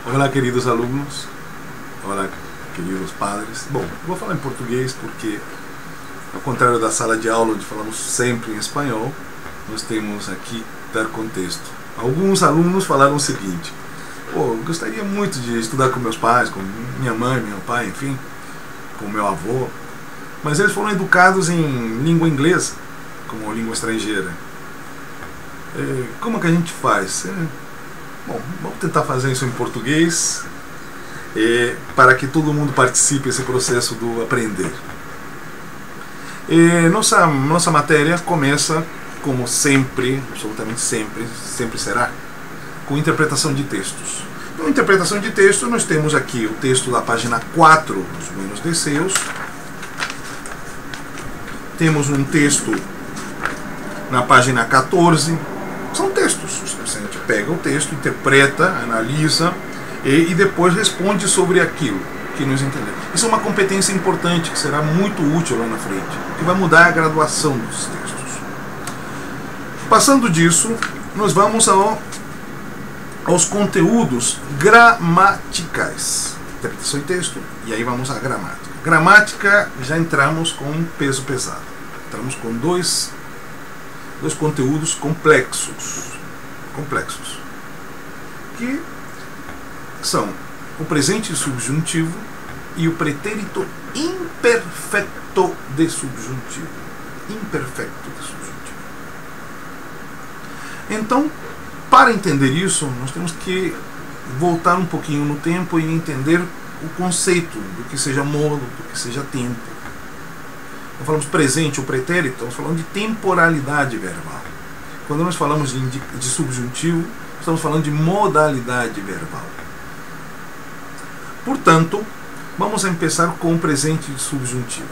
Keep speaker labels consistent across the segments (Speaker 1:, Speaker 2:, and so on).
Speaker 1: Olá, queridos alunos. Olá, queridos padres. Bom, vou falar em português porque, ao contrário da sala de aula, onde falamos sempre em espanhol, nós temos aqui dar contexto. Alguns alunos falaram o seguinte: eu gostaria muito de estudar com meus pais, com minha mãe, meu pai, enfim, com meu avô, mas eles foram educados em língua inglesa, como língua estrangeira. Como que a gente faz? Bom, vamos tentar fazer isso em português, para que todo mundo participe desse processo do aprender. Nossa matéria começa, como sempre, absolutamente sempre será, com interpretação de textos. Então, interpretação de texto, nós temos aqui o texto da página 4 dos Buenos Deseos. Temos um texto na página 14. São textos. A gente pega o texto, interpreta, analisa e depois responde sobre aquilo que nos entender. Isso é uma competência importante que será muito útil lá na frente, que vai mudar a graduação dos textos. Passando disso, nós vamos aos conteúdos gramaticais. Interpretação de texto, e aí vamos à gramática. Gramática, já entramos com um peso pesado. Entramos com dois conteúdos complexos, que são o presente subjuntivo e o pretérito imperfecto de subjuntivo. Então, para entender isso, nós temos que voltar um pouquinho no tempo e entender o conceito do que seja modo, do que seja tempo. Quando falamos presente ou pretérito, estamos falando de temporalidade verbal. Quando nós falamos de subjuntivo, estamos falando de modalidade verbal. Portanto, vamos começar com o presente subjuntivo.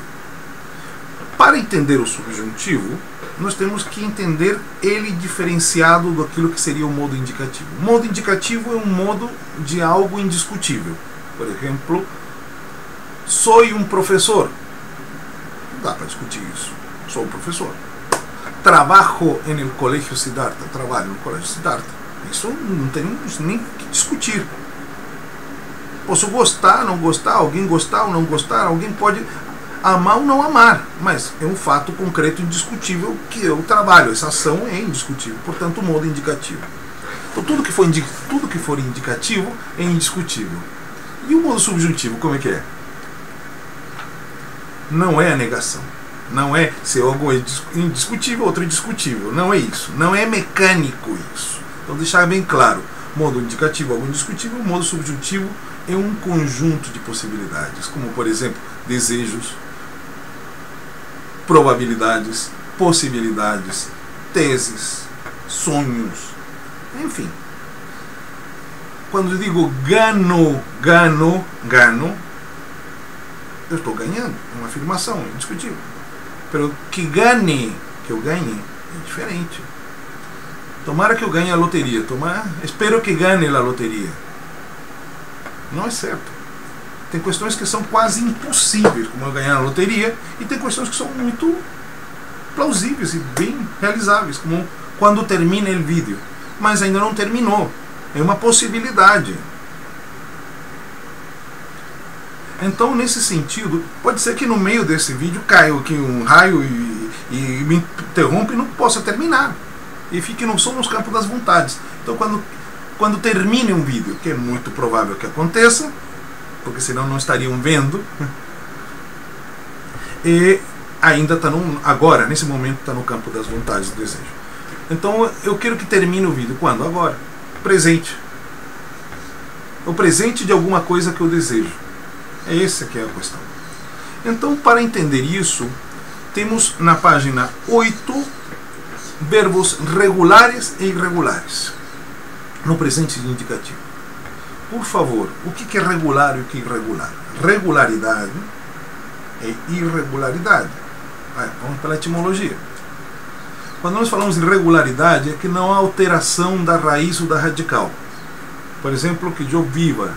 Speaker 1: Para entender o subjuntivo, nós temos que entender ele diferenciado daquilo que seria o modo indicativo. O modo indicativo é um modo de algo indiscutível. Por exemplo, sou um professor. Não dá para discutir isso. Sou um professor. Trabalho no colégio Siddhartha. Trabalho no colégio Siddhartha. Isso não temos nem que discutir. Posso gostar, não gostar, alguém gostar ou não gostar, alguém pode amar ou não amar, mas é um fato concreto indiscutível que eu trabalho. Essa ação é indiscutível, portanto o modo indicativo. Então tudo que for indicativo é indiscutível. E o modo subjuntivo, como é que é? Não é a negação. Não é se algo é indiscutível, outro é indiscutível. Não é isso. Não é mecânico isso. Então deixar bem claro. Modo indicativo, algo indiscutível. Modo subjuntivo é um conjunto de possibilidades, como por exemplo, desejos, probabilidades, possibilidades, teses, sonhos, enfim. Quando eu digo gano, eu estou ganhando, é uma afirmação, é indiscutível. Pero que eu ganhe, é diferente. Tomara que eu ganhe a loteria, espero que ganhe a loteria. Não é certo. Tem questões que são quase impossíveis, como eu ganhar a loteria, e tem questões que são muito plausíveis e bem realizáveis, como quando termina o vídeo. Mas ainda não terminou. É uma possibilidade. Então, nesse sentido, pode ser que no meio desse vídeo caia aqui um raio e me interrompa e não possa terminar. E fique só nos campos das vontades. Então, quando termine um vídeo, que é muito provável que aconteça, porque senão não estariam vendo, e ainda agora, nesse momento, está no campo das vontades do desejo. Então, eu quero que termine o vídeo. Quando? Agora. Presente. O presente de alguma coisa que eu desejo. É essa que é a questão. Então, para entender isso, temos na página 8 verbos regulares e irregulares no presente indicativo. Por favor, o que é regular e o que é irregular? Regularidade e irregularidade. Vamos pela etimologia. Quando nós falamos de regularidade, é que não há alteração da raiz ou da radical. Por exemplo, que eu viva,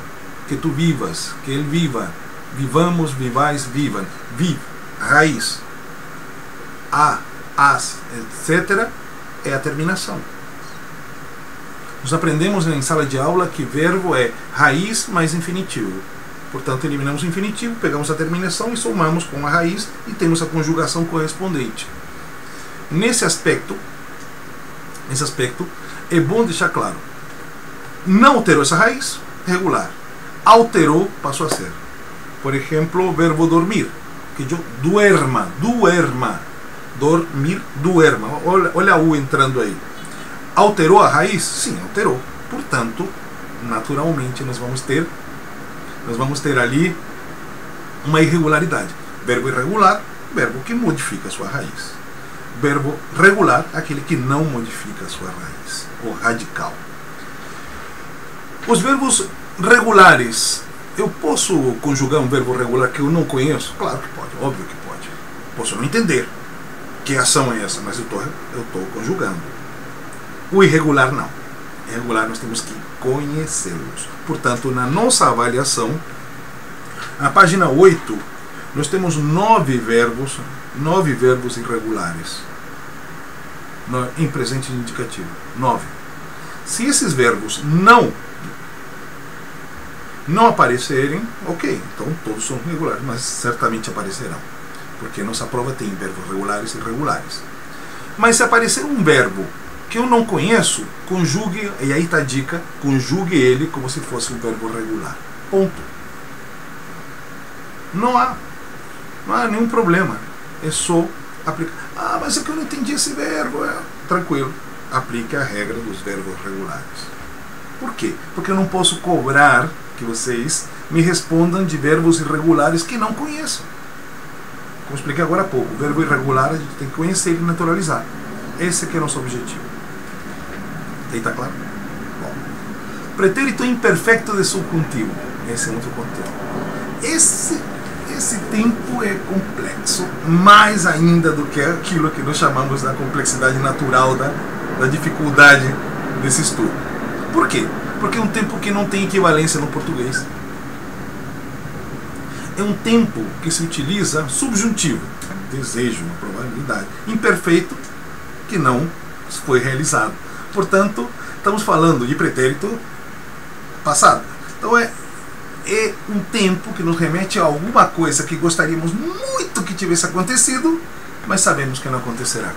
Speaker 1: que tu vivas, que ele viva, vivamos, vivais, vivam. Vive, raiz. A, as, etc. é a terminação. Nós aprendemos em sala de aula que verbo é raiz mais infinitivo. Portanto, eliminamos o infinitivo, pegamos a terminação e somamos com a raiz e temos a conjugação correspondente. Nesse aspecto, é bom deixar claro. Não alterou essa raiz, regular. Alterou, passou a ser. Por exemplo, o verbo dormir. Que eu duerma. Dormir, duerma. Olha a U entrando aí. Alterou a raiz? Sim, alterou. Portanto, naturalmente, nós vamos ter ali uma irregularidade. Verbo irregular, verbo que modifica a sua raiz. Verbo regular, aquele que não modifica a sua raiz, ou radical. Os verbos regulares, eu posso conjugar um verbo regular que eu não conheço? Claro que pode, óbvio que pode. Posso não entender que ação é essa, mas eu estou conjugando. O irregular não. Irregular nós temos que conhecê-los. Portanto, na nossa avaliação, na página 8, nós temos 9 verbos irregulares em presente indicativo. 9. Se esses verbos não aparecerem, ok, então todos são regulares, mas certamente aparecerão, porque nossa prova tem verbos regulares e irregulares. Mas se aparecer um verbo que eu não conheço, conjugue, e aí está a dica, conjugue ele como se fosse um verbo regular. Ponto. Não há nenhum problema. É só aplicar. Ah, mas é que eu não entendi esse verbo. Tranquilo. Aplique a regra dos verbos regulares. Por quê? Porque eu não posso cobrar que vocês me respondam de verbos irregulares que não conheçam. Como expliquei agora há pouco, o verbo irregular a gente tem que conhecer e naturalizar. Esse aqui é o nosso objetivo. Aí está claro? Bom. Pretérito imperfecto de subjuntivo. Esse é outro conteúdo. Esse tempo é complexo, mais ainda do que aquilo que nós chamamos da complexidade natural, da dificuldade desse estudo. Por quê? Porque é um tempo que não tem equivalência no português. É um tempo que se utiliza subjuntivo, desejo, uma probabilidade, imperfeito, que não foi realizado. Portanto, estamos falando de pretérito passado. Então é um tempo que nos remete a alguma coisa que gostaríamos muito que tivesse acontecido, mas sabemos que não acontecerá.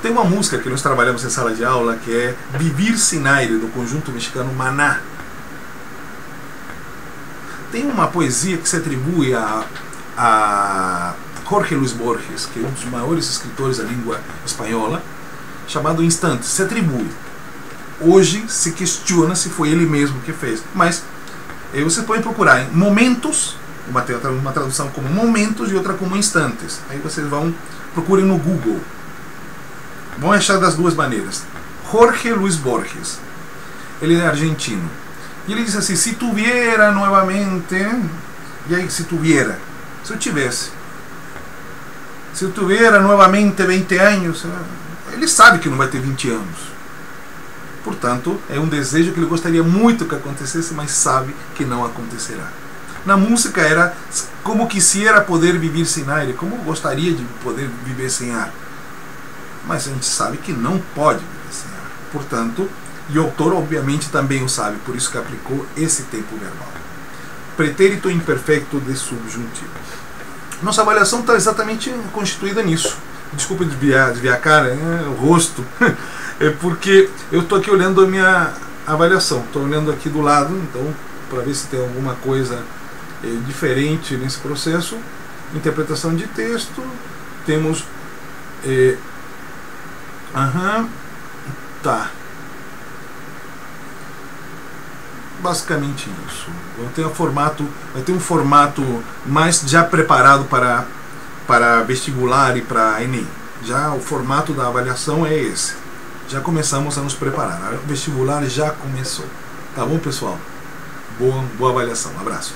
Speaker 1: Tem uma música que nós trabalhamos em sala de aula que é Vivir Sin Aire, do conjunto mexicano Maná. Tem uma poesia que se atribui a Jorge Luis Borges, que é um dos maiores escritores da língua espanhola, chamado Instantes. Se atribui. Hoje se questiona se foi ele mesmo que fez. Mas você pode procurar em momentos, uma tradução como momentos e outra como instantes. Aí vocês procurem no Google. Vão achar das duas maneiras. Jorge Luis Borges. Ele é argentino. E ele diz assim, se tuviera novamente... E aí, se tuviera? Se eu tivesse. Se eu tuviera novamente 20 anos... Ele sabe que não vai ter 20 anos. Portanto, é um desejo que ele gostaria muito que acontecesse, mas sabe que não acontecerá. Na música era como quisiera poder viver sem aire, como gostaria de poder viver sem ar. Mas a gente sabe que não pode viver sem ar. Portanto, e o autor obviamente também o sabe, por isso que aplicou esse tempo verbal. Pretérito imperfecto de subjuntivo. Nossa avaliação está exatamente constituída nisso. Desculpa desviar a cara, o rosto. É porque eu estou aqui olhando a minha avaliação. Estou olhando aqui do lado, então, para ver se tem alguma coisa diferente nesse processo. Interpretação de texto. Temos... tá. Basicamente isso. Vai ter um formato mais já preparado para vestibular e para Enem. Já o formato da avaliação é esse. Já começamos a nos preparar. O vestibular já começou. Tá bom, pessoal? Boa avaliação. Um abraço.